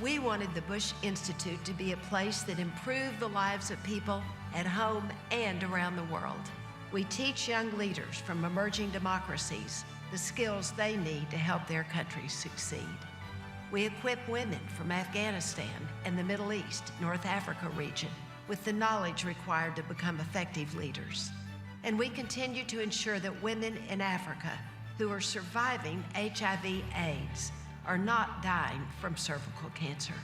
We wanted the Bush Institute to be a place that improved the lives of people at home and around the world. We teach young leaders from emerging democracies the skills they need to help their countries succeed. We equip women from Afghanistan and the Middle East, North Africa region with the knowledge required to become effective leaders. And we continue to ensure that women in Africa who are surviving HIV/AIDS are not dying from cervical cancer.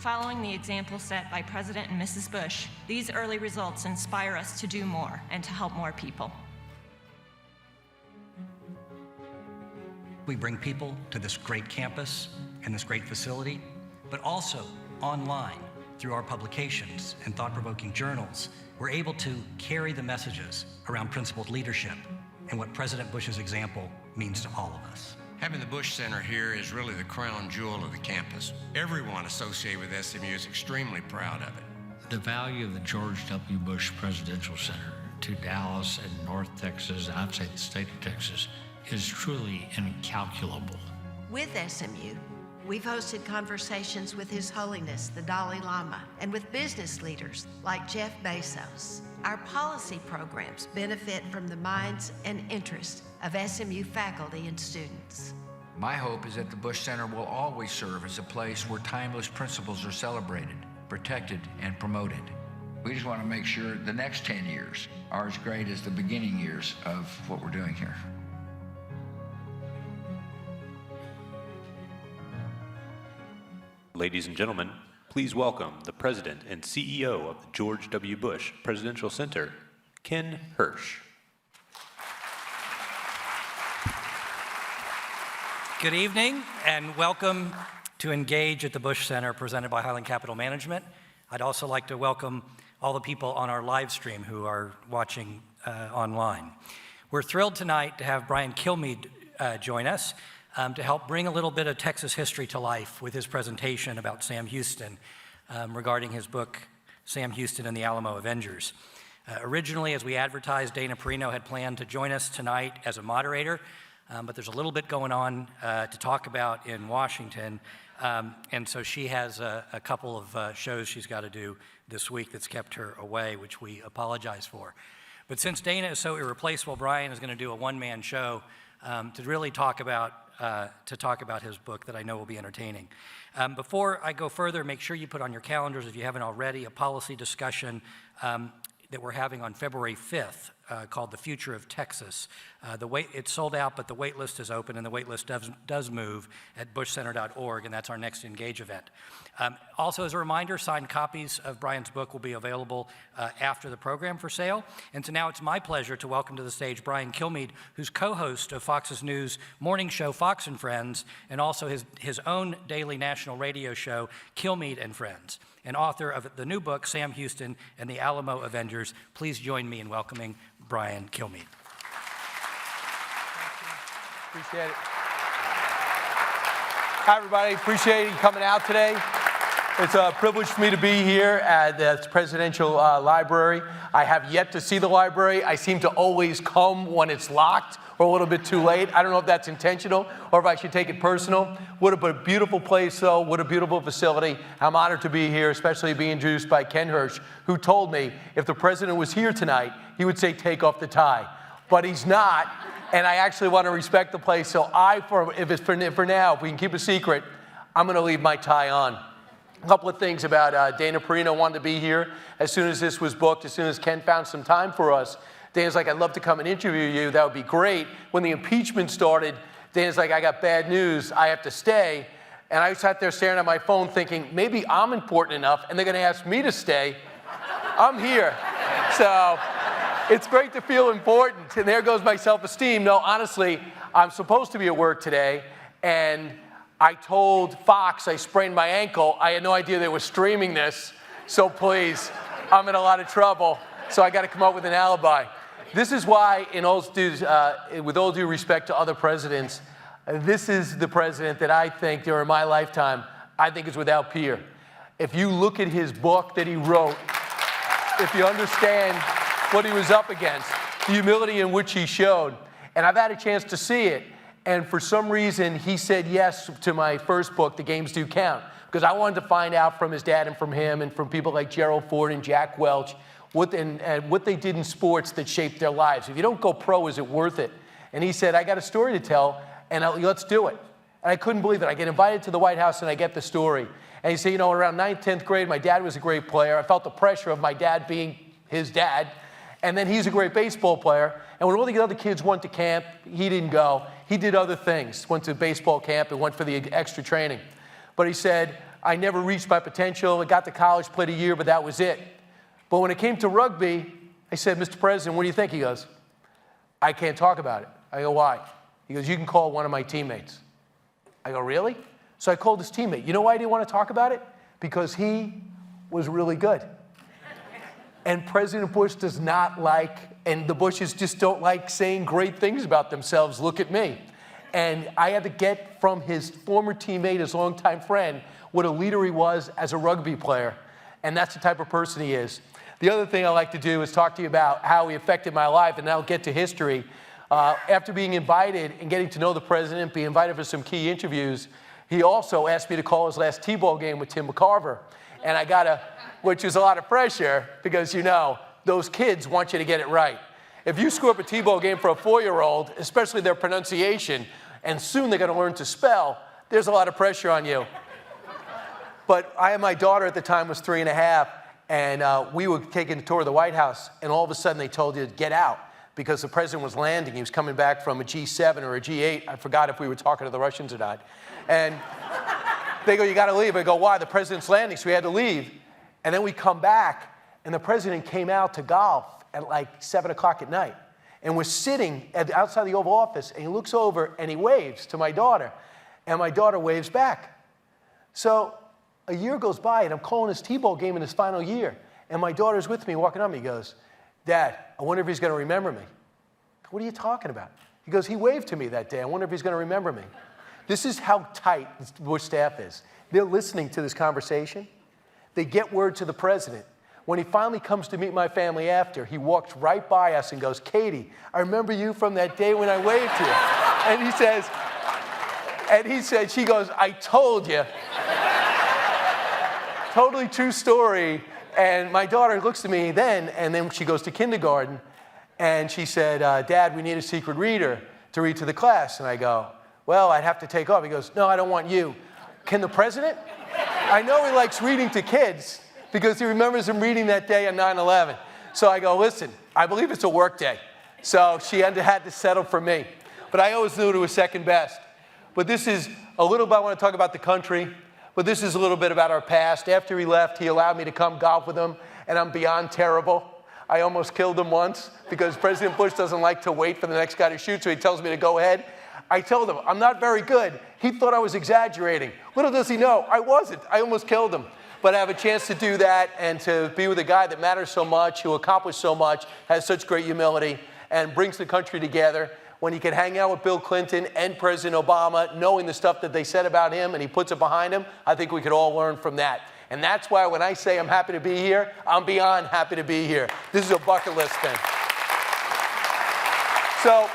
Following the example set by President and Mrs. Bush, these early results inspire us to do more and to help more people. We bring people to this great campus and this great facility, but also online through our publications and thought-provoking journals. We're able to carry the messages around principled leadership and what President Bush's example means to all of us. Having the Bush Center here is really the crown jewel of the campus. Everyone associated with SMU is extremely proud of it. The value of the George W. Bush Presidential Center to Dallas and North Texas, outside the state of Texas, is truly incalculable. With SMU, we've hosted conversations with His Holiness, the Dalai Lama, and with business leaders like Jeff Bezos. Our policy programs benefit from the minds and interests of SMU faculty and students. My hope is that the Bush Center will always serve as a place where timeless principles are celebrated, protected, and promoted. We just want to make sure the next 10 years are as great as the beginning years of what we're doing here. Ladies and gentlemen, please welcome the President and CEO of the George W. Bush Presidential Center, Ken Hirsch. Good evening and welcome to Engage at the Bush Center, presented by Highland Capital Management. I'd also like to welcome all the people on our live stream who are watching online. We're thrilled tonight to have Brian Kilmeade join us to help bring a little bit of Texas history to life with his presentation about Sam Houston regarding his book, Sam Houston and the Alamo Avengers. Originally, as we advertised, Dana Perino had planned to join us tonight as a moderator, but there's a little bit going on to talk about in Washington, and so she has a couple of shows she's got to do this week that's kept her away, which we apologize for. But since Dana is so irreplaceable, Brian is going to do a one-man show to really talk about his book that I know will be entertaining. Before I go further, make sure you put on your calendars, if you haven't already, a policy discussion that we're having on February 5th called The Future of Texas. It's sold out, but the wait list is open, and the wait list does move at bushcenter.org, and that's our next Engage event. Also, as a reminder, signed copies of Brian's book will be available after the program for sale. And so now it's my pleasure to welcome to the stage Brian Kilmeade, who's co-host of Fox's News morning show, Fox and Friends, and also his own daily national radio show, Kilmeade and Friends, and author of the new book, Sam Houston and the Alamo Avengers. Please join me in welcoming Brian Kilmeade. Appreciate it. Hi, everybody. Appreciate you coming out today. It's a privilege for me to be here at the Presidential Library. I have yet to see the library. I seem to always come when it's locked or a little bit too late. I don't know if that's intentional or if I should take it personal. What a beautiful place, though. What a beautiful facility. I'm honored to be here, especially being introduced by Ken Hirsch, who told me if the president was here tonight, he would say, take off the tie. But he's not, and I actually want to respect the place. So for now, if we can keep a secret, I'm going to leave my tie on. A couple of things about Dana Perino wanted to be here. As soon as this was booked, as soon as Ken found some time for us, Dana's like, I'd love to come and interview you. That would be great. When the impeachment started, Dana's like, I got bad news. I have to stay. And I sat there staring at my phone thinking, maybe I'm important enough and they're going to ask me to stay. I'm here. So it's great to feel important. And there goes my self-esteem. No, honestly, I'm supposed to be at work today. And I told Fox I sprained my ankle. I had no idea they were streaming this. So please, I'm in a lot of trouble. So I got to come up with an alibi. This is why, with all due respect to other presidents, this is the president that I think during my lifetime, I think is without peer. If you look at his book that he wrote, if you understand what he was up against, the humility in which he showed, and I've had a chance to see it, and for some reason he said yes to my first book, The Games Do Count. because I wanted to find out from his dad and from him and from people like Gerald Ford and Jack Welch what they did in sports that shaped their lives. If you don't go pro, is it worth it? And he said, I got a story to tell, and let's do it. And I couldn't believe it. I get invited to the White House, and I get the story. And he said, you know, around 9th, 10th grade, my dad was a great player. I felt the pressure of my dad being his dad. And then he's a great baseball player. And when all the other kids went to camp, he didn't go. He did other things, went to baseball camp and went for the extra training. But he said, I never reached my potential. I got to college, played a year, but that was it. But when it came to rugby, I said, Mr. President, what do you think? He goes, I can't talk about it. I go, why? He goes, you can call one of my teammates. I go, really? So I called his teammate. You know why I didn't want to talk about it? Because he was really good. And President Bush does not like, and the Bushes just don't like saying great things about themselves. Look at me. And I had to get from his former teammate, his longtime friend, what a leader he was as a rugby player. And that's the type of person he is. The other thing I like to do is talk to you about how he affected my life, and then I'll get to history. After being invited and getting to know the president, being invited for some key interviews, he also asked me to call his last T-ball game with Tim McCarver. And which was a lot of pressure because, you know, those kids want you to get it right. If you screw up a T-ball game for a 4-year-old, especially their pronunciation, and soon they're going to learn to spell, there's a lot of pressure on you. But my daughter at the time was 3.5, and we were taking a tour of the White House, and all of a sudden they told you to get out because the president was landing. He was coming back from a G7 or a G8. I forgot if we were talking to the Russians or not. And they go, you got to leave. I go, why? The president's landing, so we had to leave. And then we come back, and the president came out to golf at like 7 o'clock at night. And we're sitting outside the Oval Office, and he looks over, and he waves to my daughter. And my daughter waves back. So a year goes by, and I'm calling his T-ball game in his final year. And my daughter's with me, walking up. He goes, Dad, I wonder if he's going to remember me. What are you talking about? He goes, he waved to me that day. I wonder if he's going to remember me. This is how tight the Bush staff is. They're listening to this conversation. They get word to the president. When he finally comes to meet my family after, he walks right by us and goes, Katie, I remember you from that day when I waved to you. And she goes, I told you. Totally true story. And my daughter looks at me then, and then she goes to kindergarten, and she said, Dad, we need a secret reader to read to the class. And I go, well, I'd have to take off. He goes, no, I don't want you. Can the president? I know he likes reading to kids because he remembers him reading that day on 9/11. So I go, listen, I believe it's a work day. So she had to settle for me. But I always knew it was second best. But this is a little bit, I want to talk about the country, but this is a little bit about our past. After he left, he allowed me to come golf with him, and I'm beyond terrible. I almost killed him once because President Bush doesn't like to wait for the next guy to shoot, so he tells me to go ahead. I told him, I'm not very good. He thought I was exaggerating. Little does he know, I wasn't. I almost killed him. But I have a chance to do that and to be with a guy that matters so much, who accomplished so much, has such great humility, and brings the country together. When he can hang out with Bill Clinton and President Obama, knowing the stuff that they said about him, and he puts it behind him, I think we could all learn from that. And that's why when I say I'm happy to be here, I'm beyond happy to be here. This is a bucket list thing. So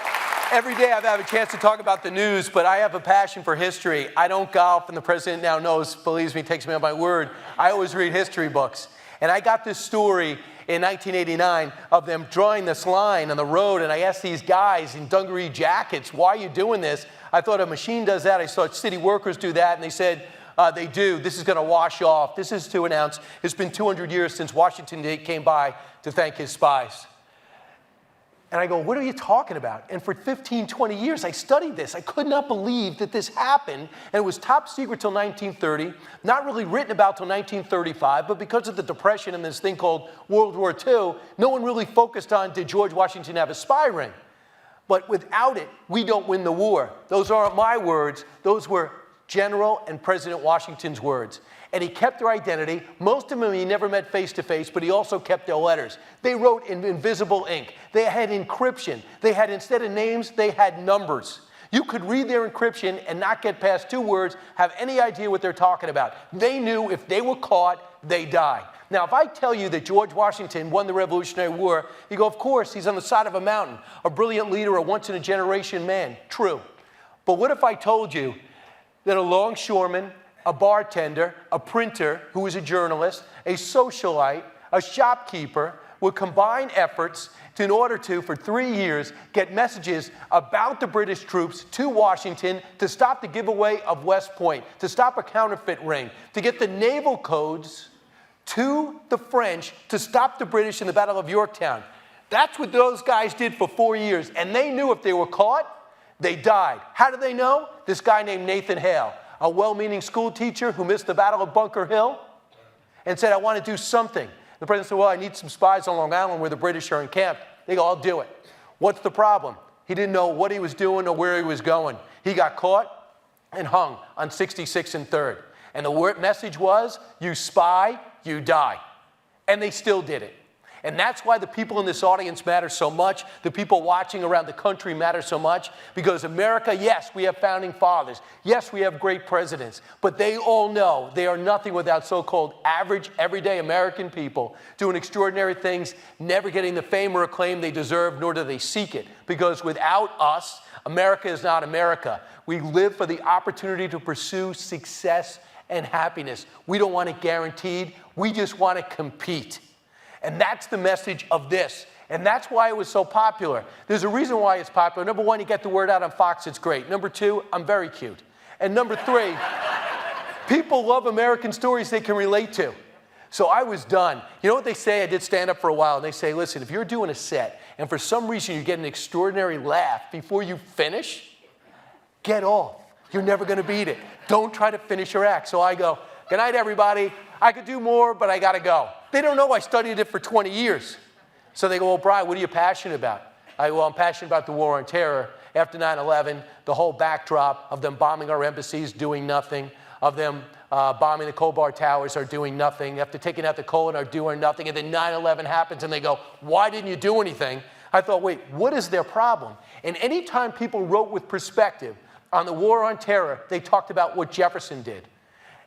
every day I have a chance to talk about the news, but I have a passion for history. I don't golf, and the president now knows, believes me, takes me on my word. I always read history books. And I got this story in 1989 of them drawing this line on the road, and I asked these guys in dungaree jackets, why are you doing this? I thought a machine does that. I saw city workers do that, and they said, they do. This is going to wash off. This is to announce it's been 200 years since Washington came by to thank his spies. And I go, what are you talking about? And for 15, 20 years, I studied this. I could not believe that this happened. And it was top secret till 1930, not really written about till 1935, but because of the Depression and this thing called World War II, no one really focused on, did George Washington have a spy ring? But without it, we don't win the war. Those aren't my words. Those were General and President Washington's words. And he kept their identity. Most of them he never met face to face, but he also kept their letters. They wrote in invisible ink. They had encryption. They had, instead of names, they had numbers. You could read their encryption and not get past 2 words, have any idea what they're talking about. They knew if they were caught, they died. Now, if I tell you that George Washington won the Revolutionary War, you go, of course, he's on the side of a mountain, a brilliant leader, a once-in-a-generation man. True. But what if I told you that a longshoreman a bartender, a printer who was a journalist, a socialite, a shopkeeper would combine efforts in order to, for 3 years, get messages about the British troops to Washington to stop the giveaway of West Point, to stop a counterfeit ring, to get the naval codes to the French to stop the British in the Battle of Yorktown. That's what those guys did for 4 years, and they knew if they were caught, they died. How did they know? This guy named Nathan Hale, a well-meaning school teacher who missed the Battle of Bunker Hill and said, I want to do something. The president said, well, I need some spies on Long Island where the British are encamped. They go, I'll do it. What's the problem? He didn't know what he was doing or where he was going. He got caught and hung on 66 and 3rd. And the message was, you spy, you die. And they still did it. And that's why the people in this audience matter so much. The people watching around the country matter so much. Because America, yes, we have founding fathers. Yes, we have great presidents. But they all know they are nothing without so-called average, everyday American people doing extraordinary things, never getting the fame or acclaim they deserve, nor do they seek it. Because without us, America is not America. We live for the opportunity to pursue success and happiness. We don't want it guaranteed. We just want to compete. And that's the message of this. And that's why it was so popular. There's a reason why it's popular. Number one, you get the word out on Fox, it's great. Number two, I'm very cute. And number three, people love American stories they can relate to. So I was done. You know what they say? I did stand up for a while, and they say, listen, if you're doing a set, and for some reason you get an extraordinary laugh before you finish, get off. You're never going to beat it. Don't try to finish your act. So I go, good night, everybody. I could do more, but I got to go. They don't know I studied it for 20 years. So they go, well, Brian, what are you passionate about? I go, well, I'm passionate about the war on terror. After 9/11, the whole backdrop of them bombing our embassies, doing nothing, of them bombing the Khobar Towers, are doing nothing, after taking out the Kolan, are doing nothing, and then 9/11 happens, and they go, why didn't you do anything? I thought, wait, what is their problem? And anytime people wrote with perspective on the war on terror, they talked about what Jefferson did.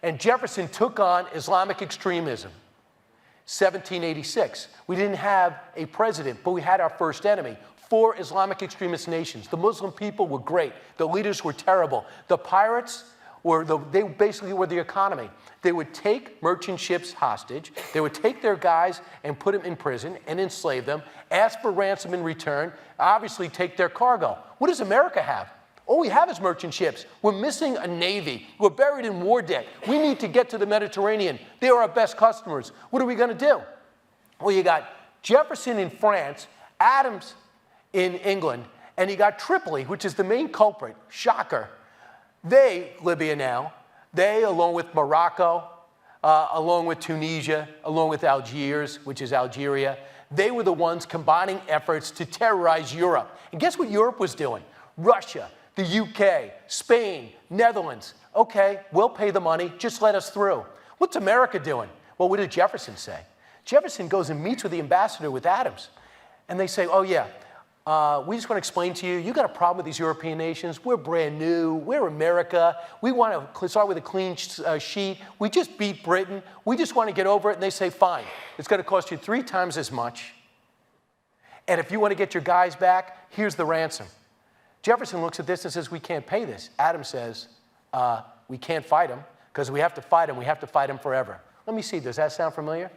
And Jefferson took on Islamic extremism. 1786. We didn't have a president, but we had our first enemy. 4 Islamic extremist nations. The Muslim people were great. The leaders were terrible. The pirates they basically were the economy. They would take merchant ships hostage. They would take their guys and put them in prison and enslave them, ask for ransom in return, obviously take their cargo. What does America have? All we have is merchant ships. We're missing a navy. We're buried in war debt. We need to get to the Mediterranean. They are our best customers. What are we going to do? Well, you got Jefferson in France, Adams in England, and you got Tripoli, which is the main culprit. Shocker. Libya now, along with Morocco, along with Tunisia, along with Algiers, which is Algeria, they were the ones combining efforts to terrorize Europe. And guess what Europe was doing? Russia, the UK, Spain, Netherlands. Okay, we'll pay the money, just let us through. What's America doing? Well, what did Jefferson say? Jefferson goes and meets with the ambassador with Adams. And they say, oh yeah, we just want to explain to you, you got a problem with these European nations. We're brand new, we're America. We want to start with a clean sheet. We just beat Britain. We just want to get over it. And they say, fine, it's going to cost you 3 times as much. And if you want to get your guys back, here's the ransom. Jefferson looks at this and says, we can't pay this. Adams says, we can't fight him because we have to fight him. We have to fight him forever. Let me see, does that sound familiar?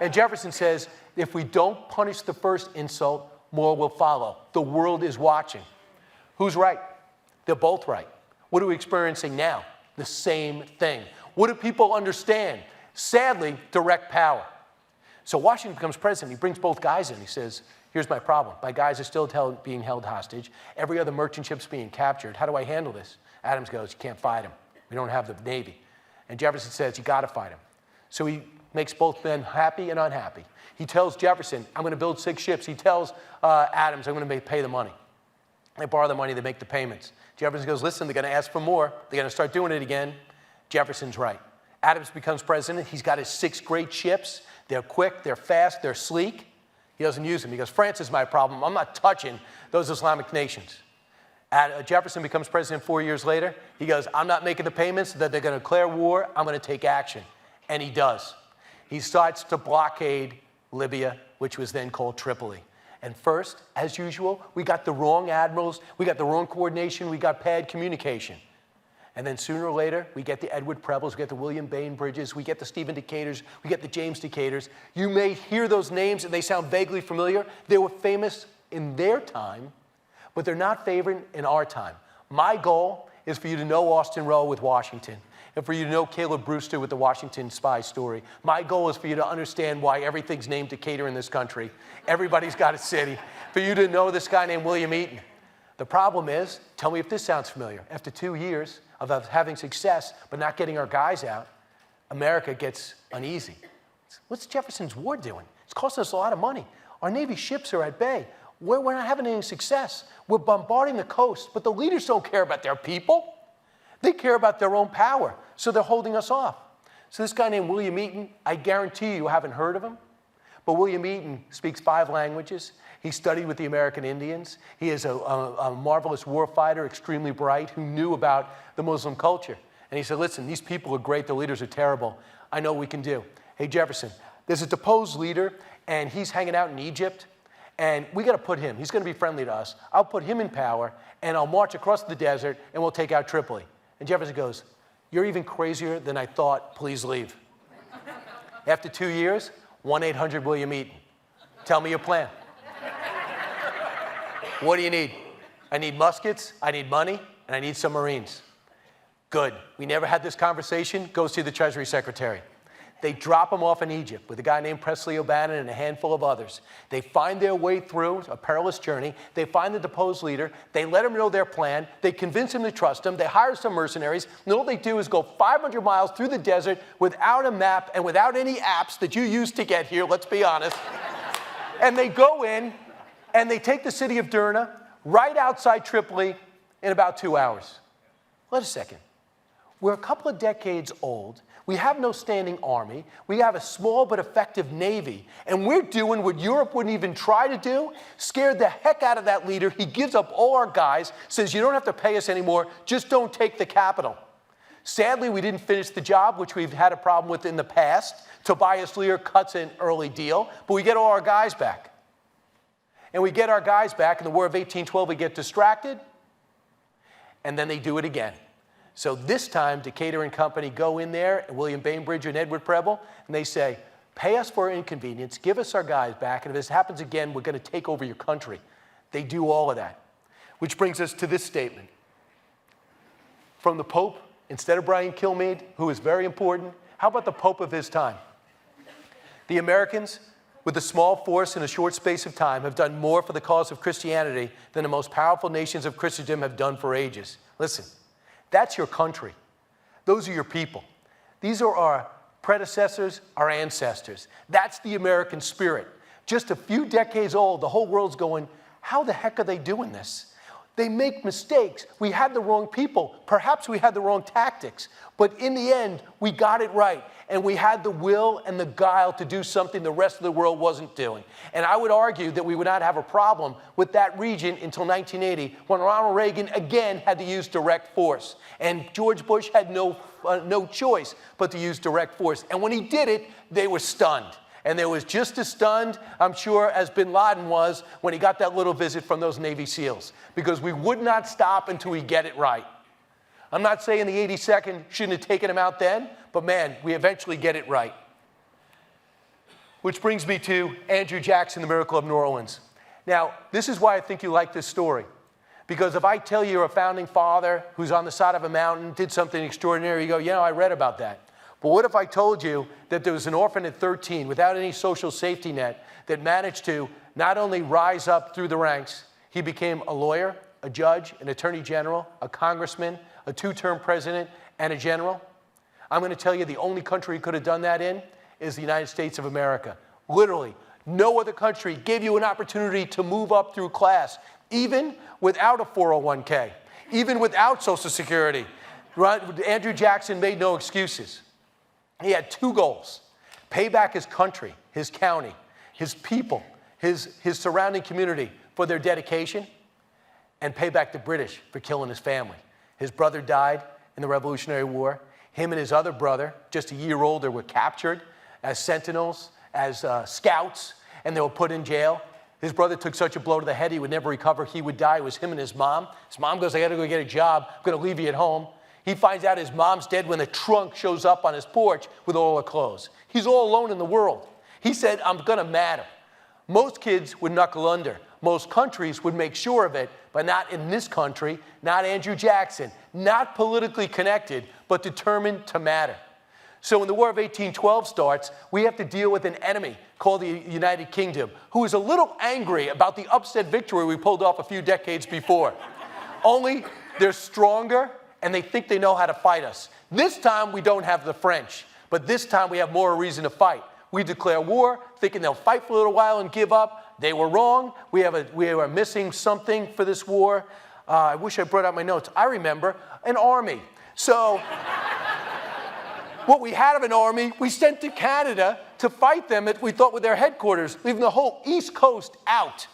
And Jefferson says, if we don't punish the first insult, more will follow. The world is watching. Who's right? They're both right. What are we experiencing now? The same thing. What do people understand? Sadly, direct power. So Washington becomes president. He brings both guys in. He says, here's my problem. My guys are still being held hostage. Every other merchant ship's being captured. How do I handle this? Adams goes, you can't fight him. We don't have the Navy. And Jefferson says, you got to fight him. So he makes both men happy and unhappy. He tells Jefferson, I'm going to build 6 ships. He tells Adams, I'm going to pay the money. They borrow the money, they make the payments. Jefferson goes, listen, they're going to ask for more. They're going to start doing it again. Jefferson's right. Adams becomes president. He's got his 6 great ships. They're quick, they're fast, they're sleek. He doesn't use them. He goes, France is my problem. I'm not touching those Islamic nations. Jefferson becomes president 4 years later. He goes, I'm not making the payments that they're going to declare war. I'm going to take action. And he does. He starts to blockade Libya, which was then called Tripoli. And first, as usual, we got the wrong admirals, we got the wrong coordination, we got bad communication. And then sooner or later, we get the Edward Prebbles, we get the William Bainbridges, we get the Stephen Decatur's, we get the James Decaturs. You may hear those names and they sound vaguely familiar. They were famous in their time, but they're not favored in our time. My goal is for you to know Austin Rowe with Washington, and for you to know Caleb Brewster with the Washington spy story. My goal is for you to understand why everything's named Decatur in this country. Everybody's got a city. For you to know this guy named William Eaton. The problem is, tell me if this sounds familiar, after 2 years of us having success but not getting our guys out, America gets uneasy. What's Jefferson's War doing? It's costing us a lot of money. Our Navy ships are at bay. We're not having any success. We're bombarding the coast, but the leaders don't care about their people. They care about their own power, so they're holding us off. So this guy named William Eaton, I guarantee you haven't heard of him, but William Eaton speaks 5 languages. He studied with the American Indians. He is a marvelous warfighter, extremely bright, who knew about the Muslim culture. And he said, listen, these people are great, the leaders are terrible. I know what we can do. Hey, Jefferson, there's a deposed leader, and he's hanging out in Egypt, and we got to put him, he's going to be friendly to us. I'll put him in power, and I'll march across the desert, and we'll take out Tripoli. And Jefferson goes, you're even crazier than I thought, please leave. After 2 years, 1-800-WILLIAM EATON. Tell me your plan. What do you need? I need muskets, I need money, and I need some Marines. Good. We never had this conversation. Go see the Treasury Secretary. They drop him off in Egypt with a guy named Presley O'Bannon and a handful of others. They find their way through a perilous journey. They find the deposed leader. They let him know their plan. They convince him to trust him. They hire some mercenaries. And all they do is go 500 miles through the desert without a map and without any apps that you used to get here, let's be honest. And they go in, and they take the city of Derna right outside Tripoli in about 2 hours. Wait a second. We're a couple of decades old. We have no standing army. We have a small but effective navy. And we're doing what Europe wouldn't even try to do. Scared the heck out of that leader. He gives up all our guys, says you don't have to pay us anymore, just don't take the capital. Sadly, we didn't finish the job, which we've had a problem with in the past. Tobias Lear cuts an early deal, but we get all our guys back. And we get our guys back. In the War of 1812, we get distracted, and then they do it again. So this time, Decatur and company go in there, and William Bainbridge and Edward Preble, and they say, pay us for our inconvenience, give us our guys back, and if this happens again, we're going to take over your country. They do all of that. Which brings us to this statement. From the Pope, instead of Brian Kilmeade, who is very important, how about the Pope of his time? The Americans, with a small force in a short space of time, have done more for the cause of Christianity than the most powerful nations of Christendom have done for ages. Listen. That's your country. Those are your people. These are our predecessors, our ancestors. That's the American spirit. Just a few decades old, the whole world's going, how the heck are they doing this? They make mistakes. We had the wrong people. Perhaps we had the wrong tactics. But in the end, we got it right. And we had the will and the guile to do something the rest of the world wasn't doing. And I would argue that we would not have a problem with that region until 1980, when Ronald Reagan again had to use direct force. And George Bush had no choice but to use direct force. And when he did it, they were stunned. And they was just as stunned, I'm sure, as bin Laden was when he got that little visit from those Navy SEALs. Because we would not stop until we get it right. I'm not saying the 82nd shouldn't have taken him out then, but man, we eventually get it right. Which brings me to Andrew Jackson, the Miracle of New Orleans. Now, this is why I think you like this story. Because if I tell you you're a founding father who's on the side of a mountain, did something extraordinary, you go, yeah, I read about that. But what if I told you that there was an orphan at 13 without any social safety net that managed to not only rise up through the ranks, he became a lawyer, a judge, an attorney general, a congressman, a 2-term president, and a general? I'm going to tell you the only country he could have done that in is the United States of America. Literally, no other country gave you an opportunity to move up through class, even without a 401k, even without Social Security. Andrew Jackson made no excuses. He had 2 goals: pay back his country, his county, his people, his surrounding community for their dedication, and pay back the British for killing his family. His brother died in the Revolutionary War. Him and his other brother, just a year older, were captured as sentinels, as scouts, and they were put in jail. His brother took such a blow to the head he would never recover. He would die. It was him and his mom. His mom goes, I got to go get a job. I'm going to leave you at home. He finds out his mom's dead when the trunk shows up on his porch with all her clothes. He's all alone in the world. He said, I'm going to matter. Most kids would knuckle under. Most countries would make sure of it, but not in this country, not Andrew Jackson, not politically connected, but determined to matter. So when the War of 1812 starts, we have to deal with an enemy called the United Kingdom, who is a little angry about the upset victory we pulled off a few decades before. Only they're stronger, and they think they know how to fight us. This time, we don't have the French, but this time we have more reason to fight. We declare war, thinking they'll fight for a little while and give up. They were wrong. We are missing something for this war. I wish I brought out my notes. I remember an army. So what we had of an army, we sent to Canada to fight them we thought were their headquarters, leaving the whole East Coast out,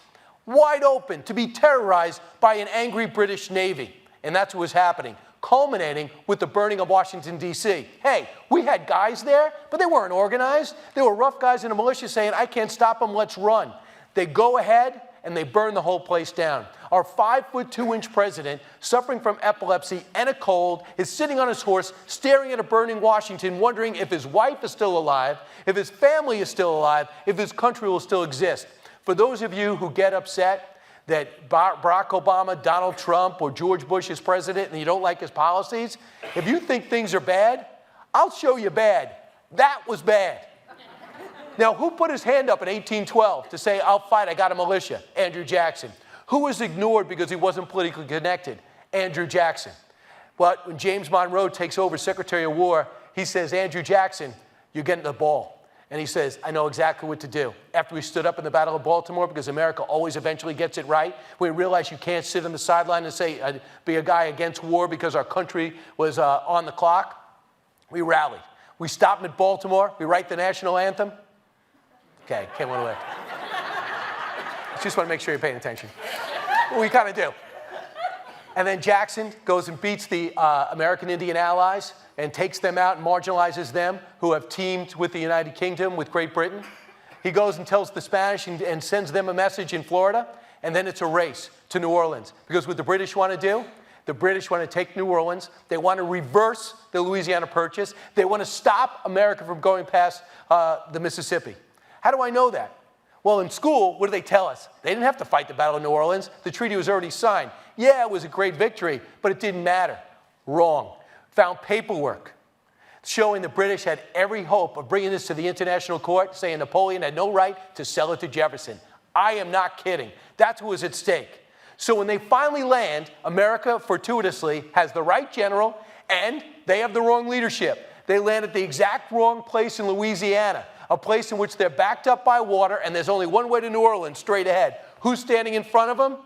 wide open, to be terrorized by an angry British Navy. And that's what was happening, culminating with the burning of Washington, D.C. Hey, we had guys there, but they weren't organized. They were rough guys in a militia saying, I can't stop them, let's run. They go ahead, and they burn the whole place down. Our 5'2" president, suffering from epilepsy and a cold, is sitting on his horse, staring at a burning Washington, wondering if his wife is still alive, if his family is still alive, if his country will still exist. For those of you who get upset that Barack Obama, Donald Trump, or George Bush is president and you don't like his policies, if you think things are bad, I'll show you bad. That was bad. Now, who put his hand up in 1812 to say, I'll fight, I got a militia? Andrew Jackson. Who was ignored because he wasn't politically connected? Andrew Jackson. But when James Monroe takes over Secretary of War, he says, Andrew Jackson, you're getting the ball. And he says, I know exactly what to do. After we stood up in the Battle of Baltimore, because America always eventually gets it right, we realized you can't sit on the sideline and say, be a guy against war because our country was on the clock. We rallied. We stopped at Baltimore. We write the national anthem. Okay, can't want to lift. Just want to make sure you're paying attention. We kind of do. And then Jackson goes and beats the American Indian allies and takes them out and marginalizes them who have teamed with the United Kingdom, with Great Britain. He goes and tells the Spanish and sends them a message in Florida, and then it's a race to New Orleans. Because what the British want to do, the British want to take New Orleans. They want to reverse the Louisiana Purchase. They want to stop America from going past the Mississippi. How do I know that? Well, in school, what do they tell us? They didn't have to fight the Battle of New Orleans. The treaty was already signed. Yeah, it was a great victory, but it didn't matter. Wrong. Found paperwork showing the British had every hope of bringing this to the International Court, saying Napoleon had no right to sell it to Jefferson. I am not kidding. That's what was at stake. So when they finally land, America fortuitously has the right general, and they have the wrong leadership. They land at the exact wrong place in Louisiana, a place in which they're backed up by water, and there's only one way to New Orleans, straight ahead. Who's standing in front of them?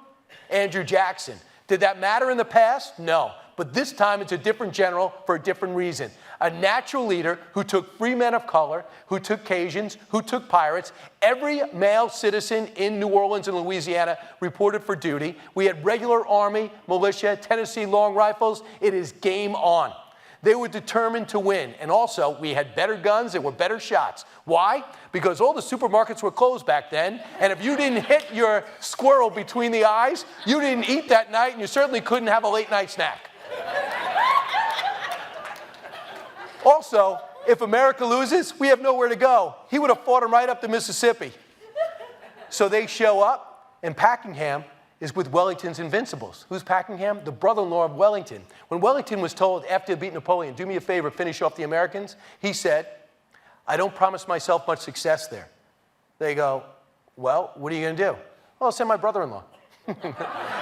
Andrew Jackson. Did that matter in the past? No. But this time it's a different general for a different reason. A natural leader who took free men of color, who took Cajuns, who took pirates. Every male citizen in New Orleans and Louisiana reported for duty. We had regular Army, militia, Tennessee long rifles. It is game on. They were determined to win. And also, we had better guns and were better shots. Why? Because all the supermarkets were closed back then. And if you didn't hit your squirrel between the eyes, you didn't eat that night, and you certainly couldn't have a late night snack. Also, if America loses, we have nowhere to go. He would have fought him right up the Mississippi. So they show up, and Packenham is with Wellington's Invincibles. Who's Packenham? The brother-in-law of Wellington. When Wellington was told, after he beat Napoleon, do me a favor, finish off the Americans, he said, I don't promise myself much success there. They go, well, what are you going to do? Well, I'll send my brother-in-law.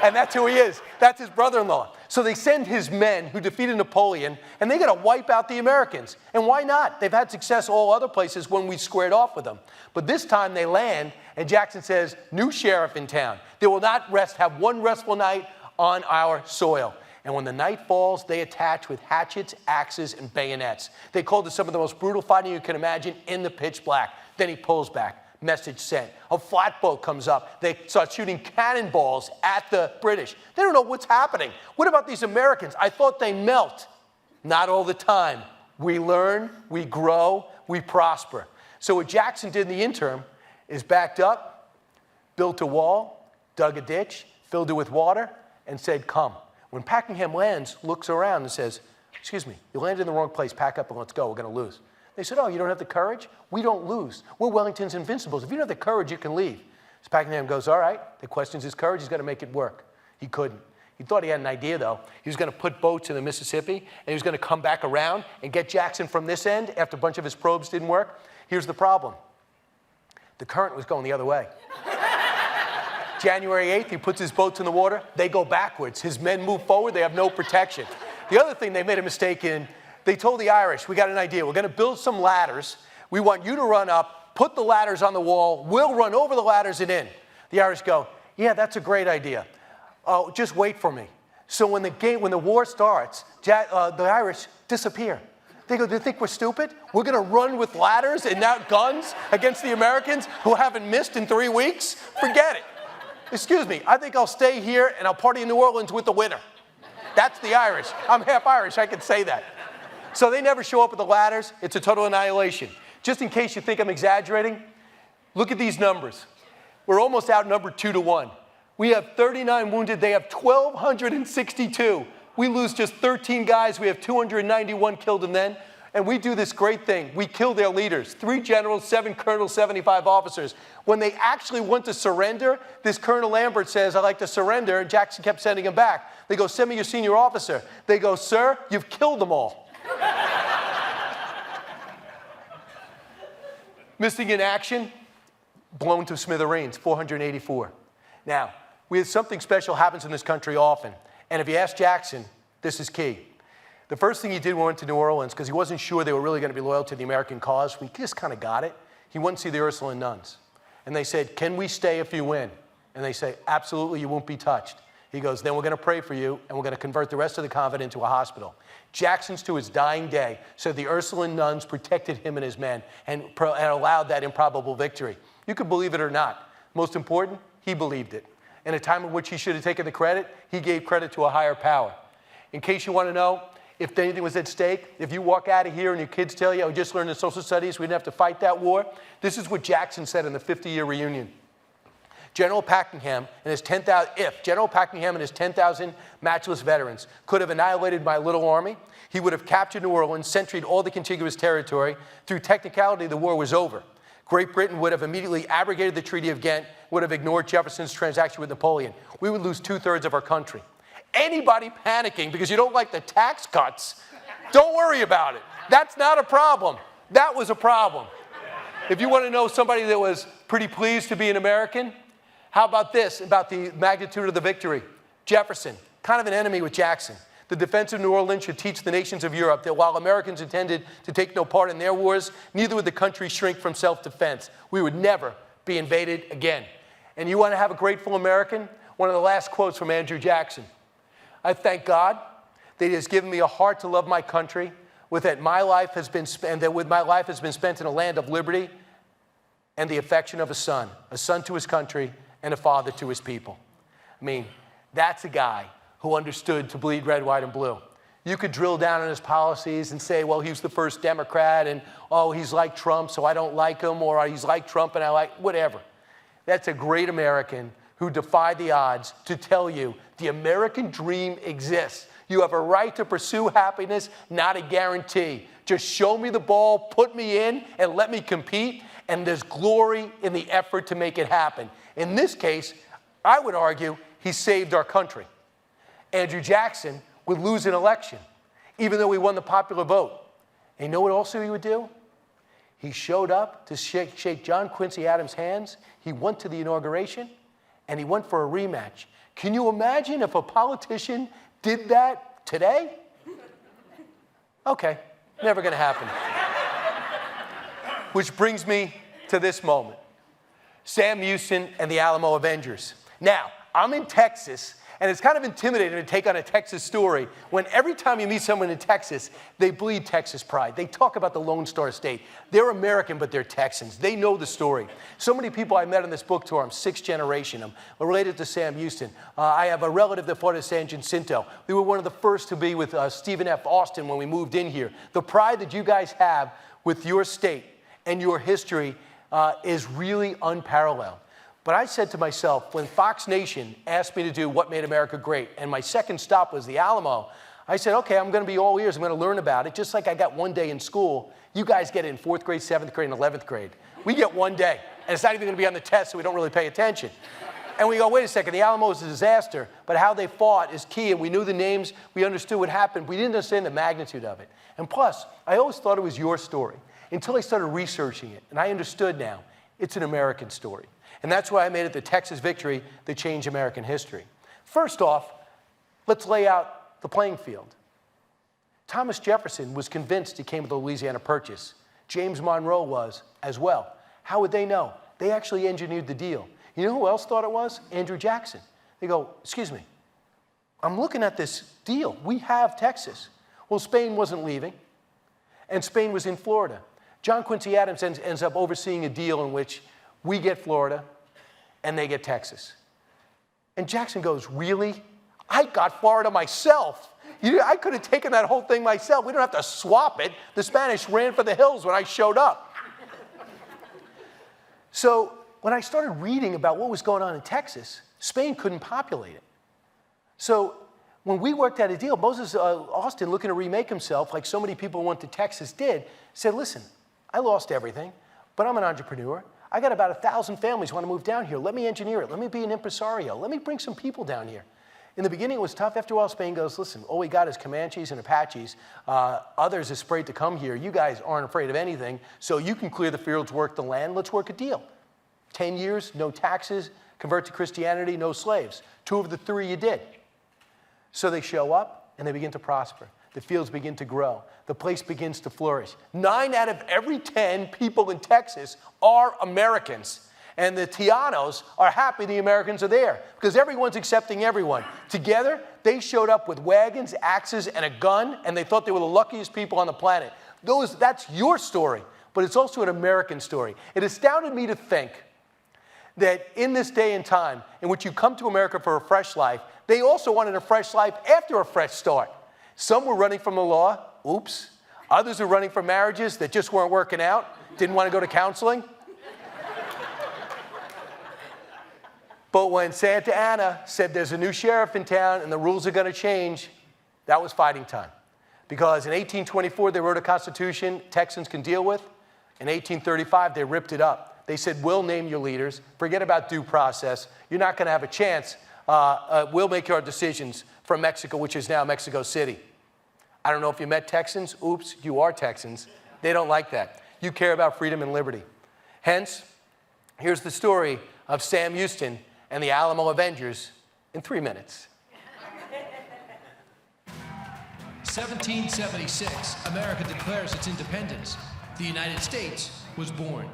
And that's who he is. That's his brother-in-law. So they send his men who defeated Napoleon, and they got to wipe out the Americans. And why not? They've had success all other places when we squared off with them. But this time they land, and Jackson says, new sheriff in town. They will not have one restful night on our soil. And when the night falls, they attach with hatchets, axes, and bayonets. They called it some of the most brutal fighting you can imagine in the pitch black. Then he pulls back. Message sent. A flatboat comes up. They start shooting cannonballs at the British. They don't know what's happening. What about these Americans? I thought they melt. Not all the time. We learn, we grow, we prosper. So what Jackson did in the interim is backed up, built a wall, dug a ditch, filled it with water, and said, come. When Packenham lands, looks around and says, excuse me, you landed in the wrong place, pack up and let's go, we're going to lose. They said, oh, you don't have the courage? We don't lose. We're Wellington's Invincibles. If you don't have the courage, you can leave. So Pakenham goes, all right. They questions his courage. He's got to make it work. He couldn't. He thought he had an idea, though. He was going to put boats in the Mississippi, and he was going to come back around and get Jackson from this end after a bunch of his probes didn't work. Here's the problem. The current was going the other way. January 8th, he puts his boats in the water. They go backwards. His men move forward. They have no protection. The other thing they made a mistake in, they told the Irish, we got an idea. We're going to build some ladders. We want you to run up, put the ladders on the wall. We'll run over the ladders and in. The Irish go, yeah, that's a great idea. Oh, just wait for me. So when the war starts, the Irish disappear. They go, do you think we're stupid? We're going to run with ladders and not guns against the Americans who haven't missed in 3 weeks? Forget it. Excuse me, I think I'll stay here and I'll party in New Orleans with the winner. That's the Irish. I'm half Irish, I can say that. So they never show up with the ladders. It's a total annihilation. Just in case you think I'm exaggerating, look at these numbers. We're almost outnumbered 2-1. We have 39 wounded. They have 1,262. We lose just 13 guys. We have 291 killed and then. And we do this great thing. We kill their leaders. 3 generals, 7 colonels, 75 officers. When they actually want to surrender, this Colonel Lambert says, I'd like to surrender. And Jackson kept sending him back. They go, send me your senior officer. They go, sir, you've killed them all. Missing in action, blown to smithereens, 484. Now, we have something special happens in this country often. And if you ask Jackson, this is key. The first thing he did when he went to New Orleans, because he wasn't sure they were really going to be loyal to the American cause, we just kind of got it. He went to see the Ursuline nuns. And they said, can we stay if you win? And they say, absolutely, you won't be touched. He goes, then we're going to pray for you, and we're going to convert the rest of the convent into a hospital. Jackson's, to his dying day, said the Ursuline nuns protected him and his men and allowed that improbable victory. You could believe it or not. Most important, he believed it. In a time in which he should have taken the credit, he gave credit to a higher power. In case you want to know, if anything was at stake, if you walk out of here and your kids tell you, I just learned in social studies, we didn't have to fight that war, this is what Jackson said in the 50-year reunion. General Pakenham and his 10,000, if General Pakenham and his 10,000 matchless veterans could have annihilated my little army, he would have captured New Orleans, sentryed all the contiguous territory. Through technicality, the war was over. Great Britain would have immediately abrogated the Treaty of Ghent, would have ignored Jefferson's transaction with Napoleon. We would lose 2/3 of our country. Anybody panicking because you don't like the tax cuts, don't worry about it. That's not a problem. That was a problem. If you want to know somebody that was pretty pleased to be an American, how about this, about the magnitude of the victory? Jefferson, kind of an enemy with Jackson. The defense of New Orleans should teach the nations of Europe that while Americans intended to take no part in their wars, neither would the country shrink from self-defense. We would never be invaded again. And you want to have a grateful American? One of the last quotes from Andrew Jackson. I thank God that he has given me a heart to love my country, with that my life has been spent in a land of liberty and the affection of a son to his country and a father to his people. I mean, that's a guy who understood to bleed red, white, and blue. You could drill down on his policies and say, well, he was the first Democrat, and oh, he's like Trump, so I don't like him, or he's like Trump and I like, whatever. That's a great American who defied the odds to tell you the American dream exists. You have a right to pursue happiness, not a guarantee. Just show me the ball, put me in, and let me compete, and there's glory in the effort to make it happen. In this case, I would argue he saved our country. Andrew Jackson would lose an election, even though he won the popular vote. And you know what also he would do? He showed up to shake John Quincy Adams' hands. He went to the inauguration, and he went for a rematch. Can you imagine if a politician did that today? Okay, never going to happen. Which brings me to this moment. Sam Houston and the Alamo Avengers. Now, I'm in Texas, and it's kind of intimidating to take on a Texas story when every time you meet someone in Texas, they bleed Texas pride. They talk about the Lone Star State. They're American, but they're Texans. They know the story. So many people I met on this book tour, I'm 6th generation. I'm related to Sam Houston. I have a relative that fought at San Jacinto. We were one of the first to be with Stephen F. Austin when we moved in here. The pride that you guys have with your state and your history is really unparalleled. But I said to myself, when Fox Nation asked me to do What Made America Great, and my second stop was the Alamo, I said, okay, I'm going to be all ears. I'm going to learn about it. Just like I got one day in school, you guys get it in 4th grade, 7th grade, and 11th grade. We get one day, and it's not even going to be on the test, so we don't really pay attention. And we go, wait a second, the Alamo is a disaster, but how they fought is key, and we knew the names, we understood what happened. We didn't understand the magnitude of it. And plus, I always thought it was your story until I started researching it, and I understood now it's an American story. And that's why I made it the Texas victory that changed American history. First off, let's lay out the playing field. Thomas Jefferson was convinced he came with the Louisiana Purchase. James Monroe was as well. How would they know? They actually engineered the deal. You know who else thought it was? Andrew Jackson. They go, excuse me, I'm looking at this deal. We have Texas. Well, Spain wasn't leaving, and Spain was in Florida. John Quincy Adams ends up overseeing a deal in which we get Florida and they get Texas. And Jackson goes, really? I got Florida myself. I could have taken that whole thing myself. We don't have to swap it. The Spanish ran for the hills when I showed up. So when I started reading about what was going on in Texas, Spain couldn't populate it. So when we worked out a deal, Moses Austin, looking to remake himself, like so many people who went to Texas did, said, listen, I lost everything, but I'm an entrepreneur. I got about 1,000 families who want to move down here. Let me engineer it. Let me be an impresario. Let me bring some people down here. In the beginning, it was tough. After a while, Spain goes, listen, all we got is Comanches and Apaches. Others are afraid to come here. You guys aren't afraid of anything, so you can clear the fields, work the land. Let's work a deal. 10 years, no taxes, convert to Christianity, no slaves. 2 of the 3 you did. So they show up, and they begin to prosper. The fields begin to grow. The place begins to flourish. 9 out of every 10 people in Texas are Americans. And the Tianos are happy the Americans are there because everyone's accepting everyone. Together, they showed up with wagons, axes, and a gun, and they thought they were the luckiest people on the planet. That's your story, but it's also an American story. It astounded me to think that in this day and time in which you come to America for a fresh life, they also wanted a fresh life after a fresh start. Some were running from the law. Oops. Others were running from marriages that just weren't working out, didn't want to go to counseling. But when Santa Anna said there's a new sheriff in town and the rules are going to change, that was fighting time. Because in 1824, they wrote a constitution Texans can deal with. In 1835, they ripped it up. They said, we'll name your leaders. Forget about due process. You're not going to have a chance. We'll make our decisions from Mexico, which is now Mexico City. I don't know if you met Texans. Oops, you are Texans. They don't like that. You care about freedom and liberty. Hence, here's the story of Sam Houston and the Alamo Avengers in 3 minutes. 1776, America declares its independence. The United States was born.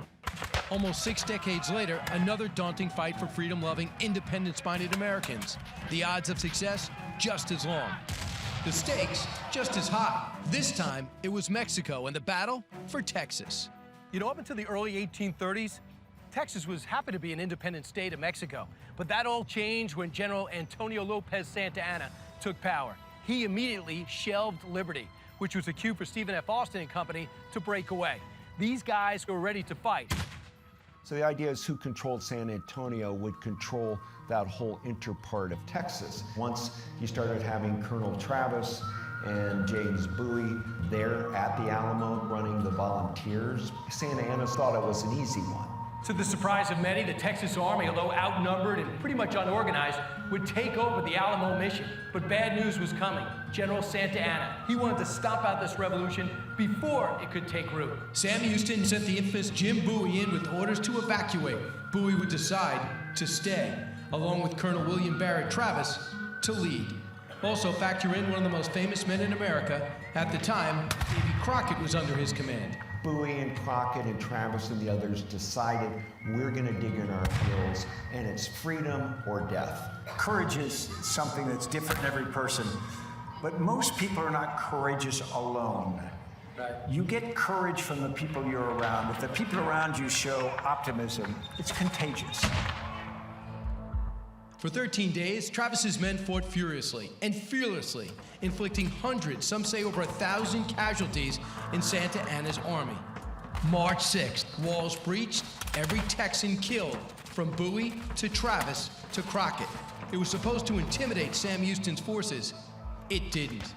Almost 6 decades later, another daunting fight for freedom-loving, independence-minded Americans. The odds of success, just as long. The stakes, just as high. This time, it was Mexico and the battle for Texas. You know, up until the early 1830s, Texas was happy to be an independent state of Mexico. But that all changed when General Antonio Lopez Santa Anna took power. He immediately shelved liberty, which was a cue for Stephen F. Austin and company to break away. These guys were ready to fight. So the idea is who controlled San Antonio would control that whole interpart of Texas. Once you started having Colonel Travis and James Bowie there at the Alamo running the volunteers, Santa Anna thought it was an easy one. To the surprise of many, the Texas Army, although outnumbered and pretty much unorganized, would take over the Alamo mission. But bad news was coming. General Santa Anna, he wanted to stomp out this revolution before it could take root. Sam Houston sent the infamous Jim Bowie in with orders to evacuate. Bowie would decide to stay, along with Colonel William Barrett Travis, to lead. Also factor in one of the most famous men in America. At the time, Davy Crockett was under his command. Bowie and Crockett and Travis and the others decided we're going to dig in our heels, and it's freedom or death. Courage is something that's different in every person, but most people are not courageous alone. Right. You get courage from the people you're around. If the people around you show optimism, it's contagious. For 13 days, Travis's men fought furiously and fearlessly, inflicting hundreds, some say over 1,000 casualties in Santa Anna's army. March 6th, walls breached, every Texan killed, from Bowie to Travis to Crockett. It was supposed to intimidate Sam Houston's forces. It didn't.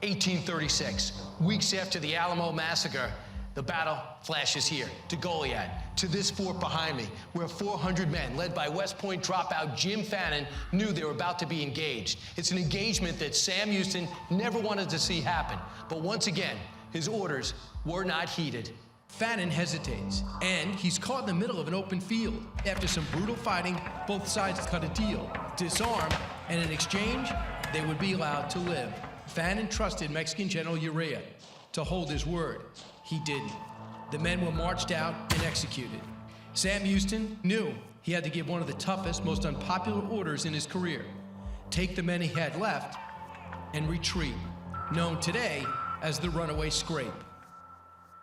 1836, weeks after the Alamo massacre, the battle flashes here, to Goliad, to this fort behind me, where 400 men, led by West Point dropout Jim Fannin, knew they were about to be engaged. It's an engagement that Sam Houston never wanted to see happen. But once again, his orders were not heeded. Fannin hesitates, and he's caught in the middle of an open field. After some brutal fighting, both sides cut a deal, disarm, and in exchange, they would be allowed to live. Fannin trusted Mexican General Urrea to hold his word. He didn't. The men were marched out and executed. Sam Houston knew he had to give one of the toughest, most unpopular orders in his career. Take the men he had left and retreat, known today as the Runaway Scrape.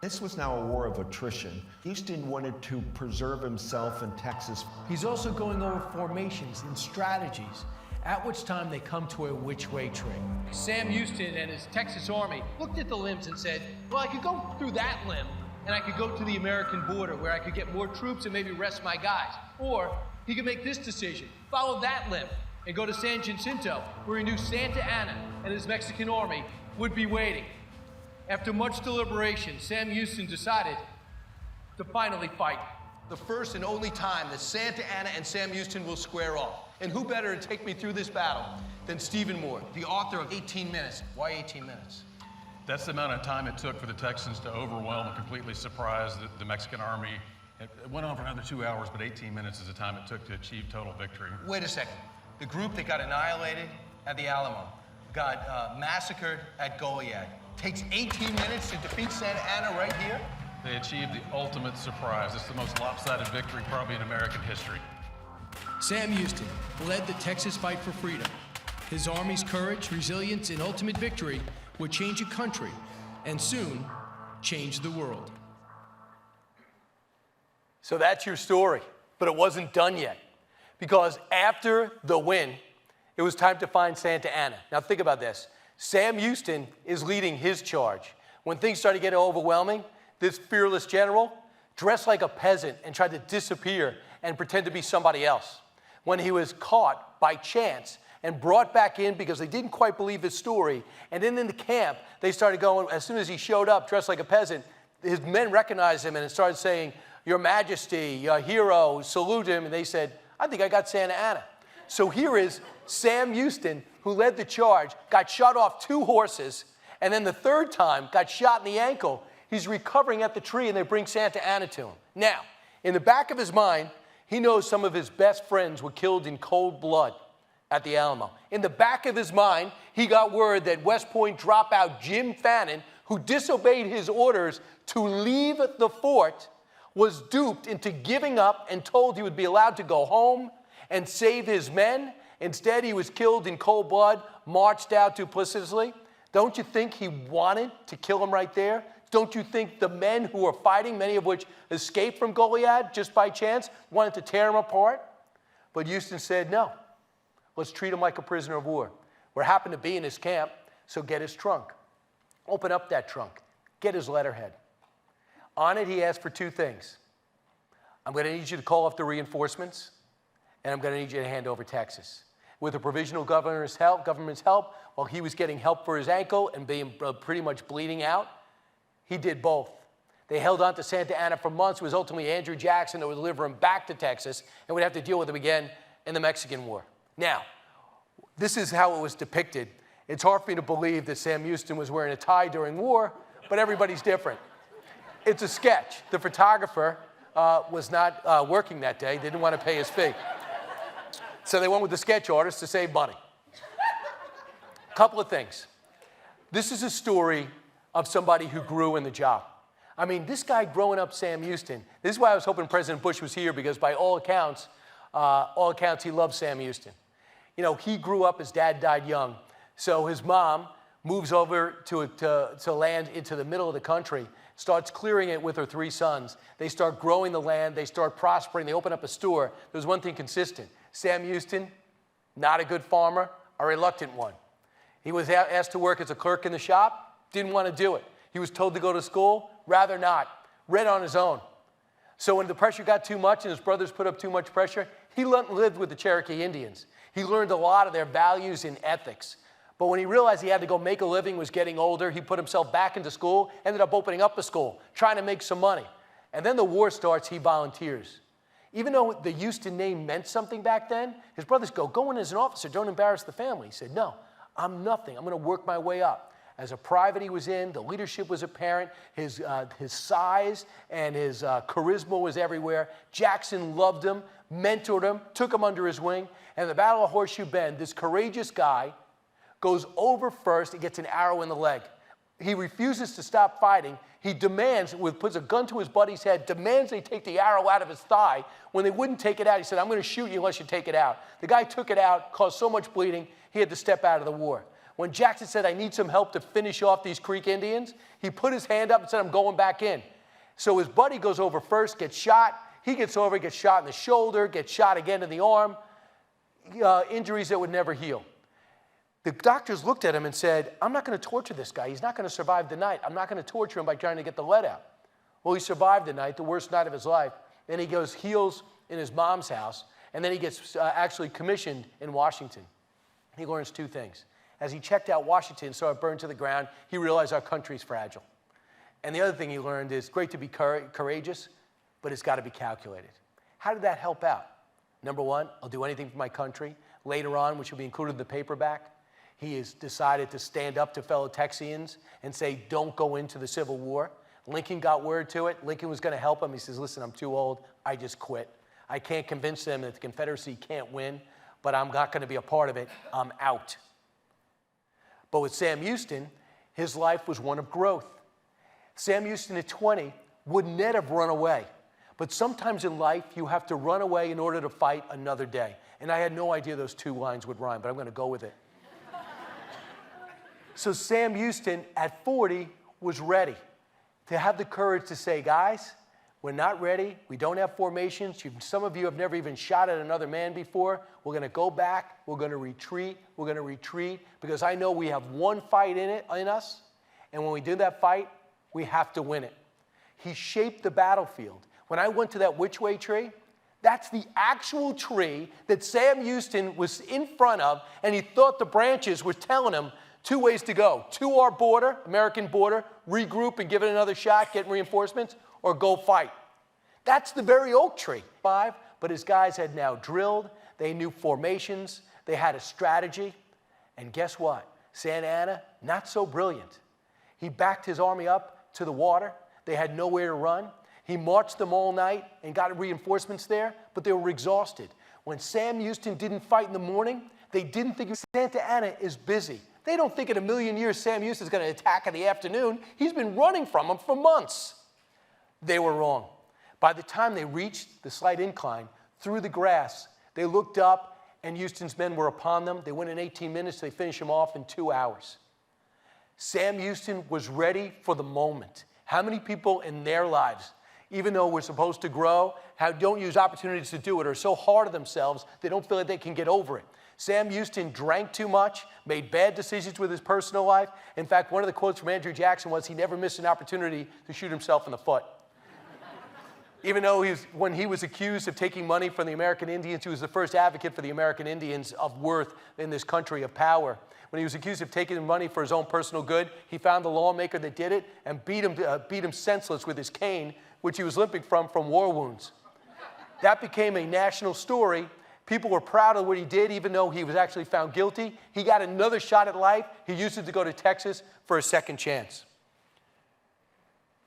This was now a war of attrition. Houston wanted to preserve himself in Texas. He's also going over formations and strategies, at which time they come to a which-way trade. Sam Houston and his Texas Army looked at the limbs and said, well, I could go through that limb, and I could go to the American border where I could get more troops and maybe rest my guys. Or he could make this decision, follow that limb, and go to San Jacinto, where he knew Santa Anna and his Mexican army would be waiting. After much deliberation, Sam Houston decided to finally fight. The first and only time that Santa Anna and Sam Houston will square off. And who better to take me through this battle than Stephen Moore, the author of 18 Minutes. Why 18 minutes? That's the amount of time it took for the Texans to overwhelm and completely surprise the Mexican army. It went on for another 2 hours, but 18 minutes is the time it took to achieve total victory. Wait a second. The group that got annihilated at the Alamo got massacred at Goliad. Takes 18 minutes to defeat Santa Anna right here? They achieved the ultimate surprise. It's the most lopsided victory probably in American history. Sam Houston led the Texas fight for freedom. His army's courage, resilience, and ultimate victory would change a country, and soon change the world. So that's your story, but it wasn't done yet. Because after the win, it was time to find Santa Anna. Now think about this. Sam Houston is leading his charge. When things started getting overwhelming, this fearless general dressed like a peasant and tried to disappear and pretend to be somebody else. When he was caught by chance and brought back in because they didn't quite believe his story, and then in the camp, they started going, as soon as he showed up dressed like a peasant, his men recognized him and started saying, Your Majesty, your hero, salute him, and they said, I think I got Santa Anna. So here is Sam Houston, who led the charge, got shot off 2 horses, and then the third time got shot in the ankle. He's recovering at the tree, and they bring Santa Anna to him. Now, in the back of his mind, he knows some of his best friends were killed in cold blood at the Alamo. In the back of his mind, he got word that West Point dropout Jim Fannin, who disobeyed his orders to leave the fort, was duped into giving up and told he would be allowed to go home and save his men. Instead, he was killed in cold blood, marched out duplicitously. Don't you think he wanted to kill him right there? Don't you think the men who were fighting, many of which escaped from Goliad just by chance, wanted to tear him apart? But Houston said, no, let's treat him like a prisoner of war. We happen to be in his camp, so get his trunk. Open up that trunk. Get his letterhead. On it, he asked for 2 things. I'm going to need you to call off the reinforcements, and I'm going to need you to hand over Texas. With the provisional government's help, while he was getting help for his ankle and being pretty much bleeding out, he did both. They held on to Santa Anna for months. It was ultimately Andrew Jackson that would deliver him back to Texas, and would have to deal with him again in the Mexican War. Now, this is how it was depicted. It's hard for me to believe that Sam Houston was wearing a tie during war, but everybody's different. It's a sketch. The photographer was not working that day. They didn't want to pay his fee. So they went with the sketch artist to save money. Couple of things. This is a story of somebody who grew in the job. I mean, this guy growing up, Sam Houston, this is why I was hoping President Bush was here, because by all accounts, he loved Sam Houston. You know, he grew up, his dad died young, so his mom moves over to land into the middle of the country, starts clearing it with her 3 sons. They start growing the land, they start prospering, they open up a store. There's one thing consistent. Sam Houston, not a good farmer, a reluctant one. He was asked to work as a clerk in the shop, didn't want to do it. He was told to go to school, rather not, read on his own. So when the pressure got too much and his brothers put up too much pressure, he lived with the Cherokee Indians. He learned a lot of their values and ethics. But when he realized he had to go make a living, was getting older, he put himself back into school, ended up opening up a school, trying to make some money. And then the war starts, he volunteers. Even though the Houston name meant something back then, his brothers go in as an officer, don't embarrass the family. He said, no, I'm nothing. I'm going to work my way up. As a private he was in, the leadership was apparent, his size and his charisma was everywhere. Jackson loved him, mentored him, took him under his wing. And in the Battle of Horseshoe Bend, this courageous guy goes over first and gets an arrow in the leg. He refuses to stop fighting. He demands, puts a gun to his buddy's head, demands they take the arrow out of his thigh. When they wouldn't take it out, he said, I'm going to shoot you unless you take it out. The guy took it out, caused so much bleeding, he had to step out of the war. When Jackson said, I need some help to finish off these Creek Indians, he put his hand up and said, I'm going back in. So his buddy goes over first, gets shot. He gets over, gets shot in the shoulder, gets shot again in the arm, injuries that would never heal. The doctors looked at him and said, I'm not going to torture this guy. He's not going to survive the night. I'm not going to torture him by trying to get the lead out. Well, he survived the night, the worst night of his life. Then he goes, heals in his mom's house, and then he gets actually commissioned in Washington. He learns two things. As he checked out Washington, saw it burned to the ground, he realized our country's fragile. And the other thing he learned is great to be courageous, but it's got to be calculated. How did that help out? Number one, I'll do anything for my country. Later on, which will be included in the paperback, he has decided to stand up to fellow Texians and say, don't go into the Civil War. Lincoln got word to it. Lincoln was going to help him. He says, listen, I'm too old. I just quit. I can't convince them that the Confederacy can't win, but I'm not going to be a part of it. I'm out. But with Sam Houston, his life was one of growth. Sam Houston at 20 would not have run away. But sometimes in life, you have to run away in order to fight another day. And I had no idea those two lines would rhyme, but I'm going to go with it. So Sam Houston, at 40, was ready to have the courage to say, guys, we're not ready. We don't have formations. Some of you have never even shot at another man before. We're going to go back. We're going to retreat. We're going to retreat because I know we have one fight in us. And when we do that fight, we have to win it. He shaped the battlefield. When I went to that Which Way tree, that's the actual tree that Sam Houston was in front of, and he thought the branches were telling him two ways to go. To our border, American border, regroup and give it another shot, get reinforcements, or go fight. That's the very oak tree. But his guys had now drilled. They knew formations. They had a strategy. And guess what? Santa Anna, not so brilliant. He backed his army up to the water. They had nowhere to run. He marched them all night and got reinforcements there, but they were exhausted. When Sam Houston didn't fight in the morning, they didn't think Santa Anna is busy. They don't think in a million years Sam Houston is going to attack in the afternoon. He's been running from them for months. They were wrong. By the time they reached the slight incline, through the grass, they looked up, and Houston's men were upon them. They went in 18 minutes. They finished them off in 2 hours. Sam Houston was ready for the moment. How many people in their lives, even though we're supposed to grow, don't use opportunities to do it, or are so hard on themselves they don't feel like they can get over it? Sam Houston drank too much, made bad decisions with his personal life. In fact, one of the quotes from Andrew Jackson was, he never missed an opportunity to shoot himself in the foot. Even though when he was accused of taking money from the American Indians, he was the first advocate for the American Indians of worth in this country, of power. When he was accused of taking money for his own personal good, he found the lawmaker that did it and beat him senseless with his cane, which he was limping from war wounds. That became a national story. People were proud of what he did, even though he was actually found guilty. He got another shot at life. He used it to go to Texas for a second chance.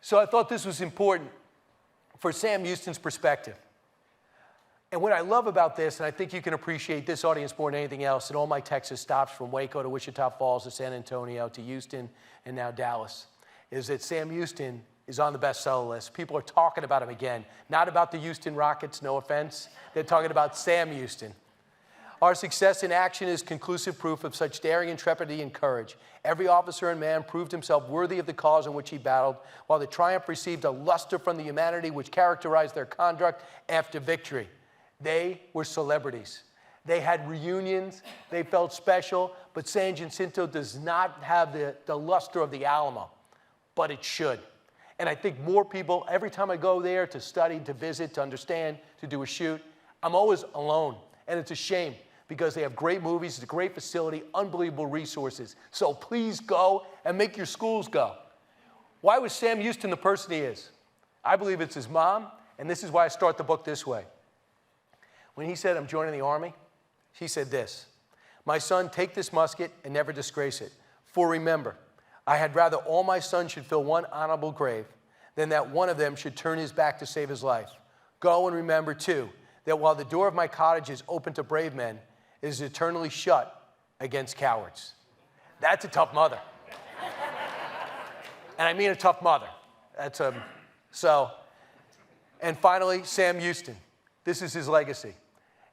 So I thought this was important for Sam Houston's perspective. And what I love about this, and I think you can appreciate this audience more than anything else, and all my Texas stops from Waco to Wichita Falls to San Antonio to Houston and now Dallas, is that Sam Houston is on the bestseller list. People are talking about him again. Not about the Houston Rockets, no offense. They're talking about Sam Houston. Our success in action is conclusive proof of such daring intrepidity and courage. Every officer and man proved himself worthy of the cause in which he battled, while the triumph received a luster from the humanity which characterized their conduct after victory. They were celebrities. They had reunions. They felt special. But San Jacinto does not have the luster of the Alamo, but it should. And I think more people, every time I go there to study, to visit, to understand, to do a shoot, I'm always alone. And it's a shame, because they have great movies, it's a great facility, unbelievable resources. So please go and make your schools go. Why was Sam Houston the person he is? I believe it's his mom, and this is why I start the book this way. When he said, I'm joining the Army, she said this, my son, take this musket and never disgrace it. For remember, I had rather all my sons should fill one honorable grave than that one of them should turn his back to save his life. Go and remember, too, that while the door of my cottage is open to brave men, it is eternally shut against cowards. That's a tough mother. And I mean a tough mother. And finally, Sam Houston. This is his legacy.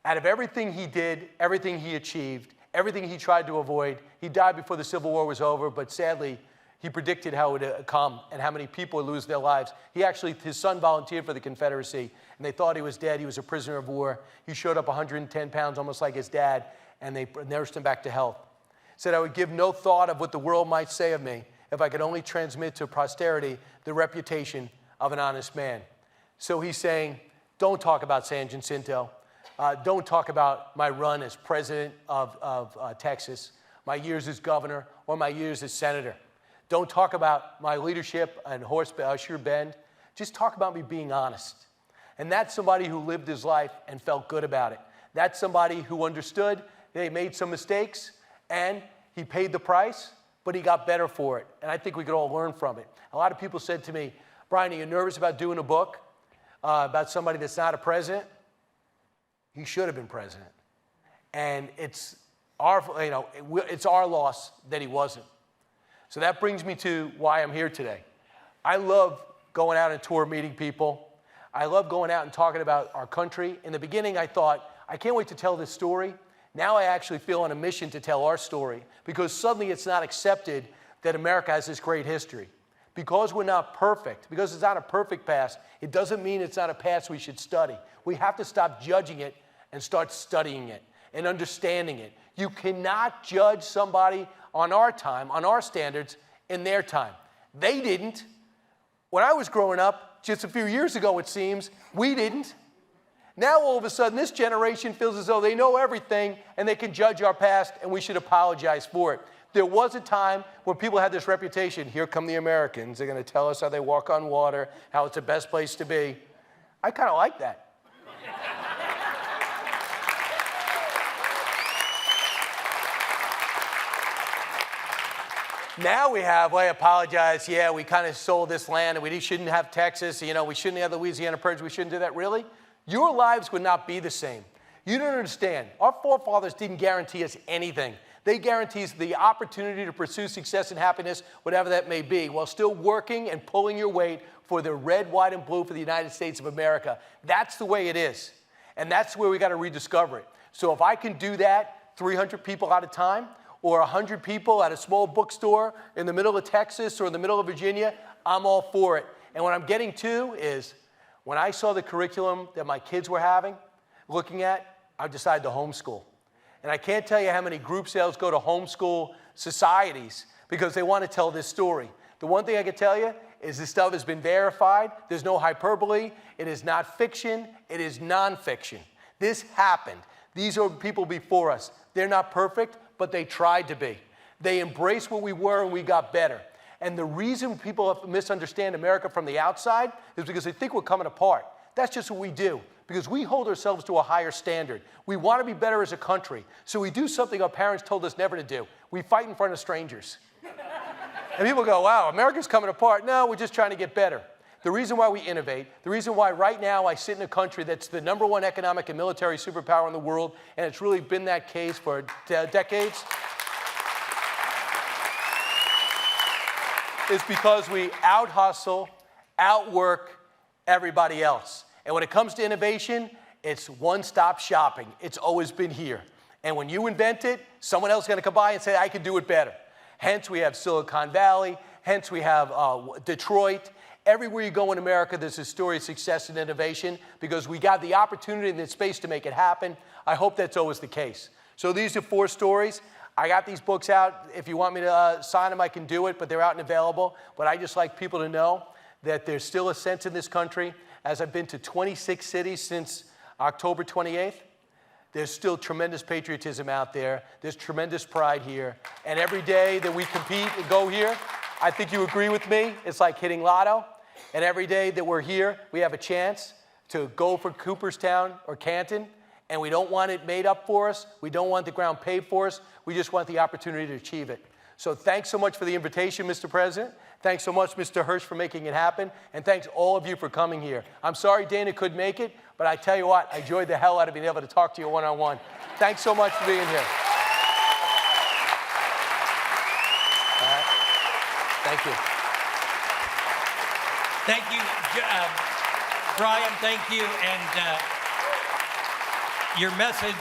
Out of everything he did, everything he achieved, everything he tried to avoid, he died before the Civil War was over, but sadly, he predicted how it would come and how many people would lose their lives. His son volunteered for the Confederacy, and they thought he was dead. He was a prisoner of war. He showed up 110 pounds, almost like his dad, and they nursed him back to health. Said, I would give no thought of what the world might say of me if I could only transmit to posterity the reputation of an honest man. So he's saying, don't talk about San Jacinto. Don't talk about my run as president of Texas, my years as governor, or my years as senator. Don't talk about my leadership and Horseshoe Bend. Just talk about me being honest. And that's somebody who lived his life and felt good about it. That's somebody who understood that he made some mistakes and he paid the price, but he got better for it. And I think we could all learn from it. A lot of people said to me, Brian, are you nervous about doing a book about somebody that's not a president? He should have been president. And it's our loss that he wasn't. So that brings me to why I'm here today. I love going out and tour meeting people. I love going out and talking about our country. In the beginning, I thought, I can't wait to tell this story. Now I actually feel on a mission to tell our story because suddenly it's not accepted that America has this great history. Because we're not perfect, because it's not a perfect past, it doesn't mean it's not a past we should study. We have to stop judging it and start studying it and understanding it. You cannot judge somebody on our time, on our standards, in their time. They didn't. When I was growing up, just a few years ago it seems, we didn't. Now all of a sudden this generation feels as though they know everything and they can judge our past and we should apologize for it. There was a time when people had this reputation, here come the Americans, they're going to tell us how they walk on water, how it's the best place to be. I kind of like that. Now we have, well, I apologize, yeah, we kind of sold this land and we shouldn't have Texas, we shouldn't have the Louisiana Purge, we shouldn't do that. Really? Your lives would not be the same. You don't understand. Our forefathers didn't guarantee us anything. They guarantee us the opportunity to pursue success and happiness, whatever that may be, while still working and pulling your weight for the red, white, and blue for the United States of America. That's the way it is. And that's where we got to rediscover it. So if I can do that 300 people at a time, or 100 people at a small bookstore in the middle of Texas or in the middle of Virginia, I'm all for it. And what I'm getting to is, when I saw the curriculum that my kids were looking at, I decided to homeschool. And I can't tell you how many group sales go to homeschool societies because they want to tell this story. The one thing I can tell you is this stuff has been verified. There's no hyperbole. It is not fiction. It is nonfiction. This happened. These are people before us. They're not perfect, but they tried to be. They embraced what we were and we got better. And the reason people misunderstand America from the outside is because they think we're coming apart. That's just what we do, because we hold ourselves to a higher standard. We want to be better as a country, so we do something our parents told us never to do. We fight in front of strangers. And people go, wow, America's coming apart. No, we're just trying to get better. The reason why we innovate, the reason why right now I sit in a country that's the #1 economic and military superpower in the world, and it's really been that case for decades, is because we out-hustle, outwork everybody else. And when it comes to innovation, it's one-stop shopping. It's always been here. And when you invent it, someone else is going to come by and say, I can do it better. Hence, we have Silicon Valley. Hence, we have Detroit. Everywhere you go in America, there's a story of success and innovation because we got the opportunity and the space to make it happen. I hope that's always the case. So these are 4 stories. I got these books out. If you want me to sign them, I can do it, but they're out and available. But I just like people to know that there's still a sense in this country, as I've been to 26 cities since October 28th, There's still tremendous patriotism out there. There's tremendous pride here. And every day that we compete and go here, I think you agree with me, it's like hitting lotto. And every day that we're here, we have a chance to go for Cooperstown or Canton, and we don't want it made up for us. We don't want the ground paid for us. We just want the opportunity to achieve it. So thanks so much for the invitation, Mr. President. Thanks so much, Mr. Hirsch, for making it happen. And thanks all of you for coming here. I'm sorry Dana couldn't make it, but I tell you what, I enjoyed the hell out of being able to talk to you one-on-one. Thanks so much for being here. All right. Thank you. Thank you, Brian, thank you. And your message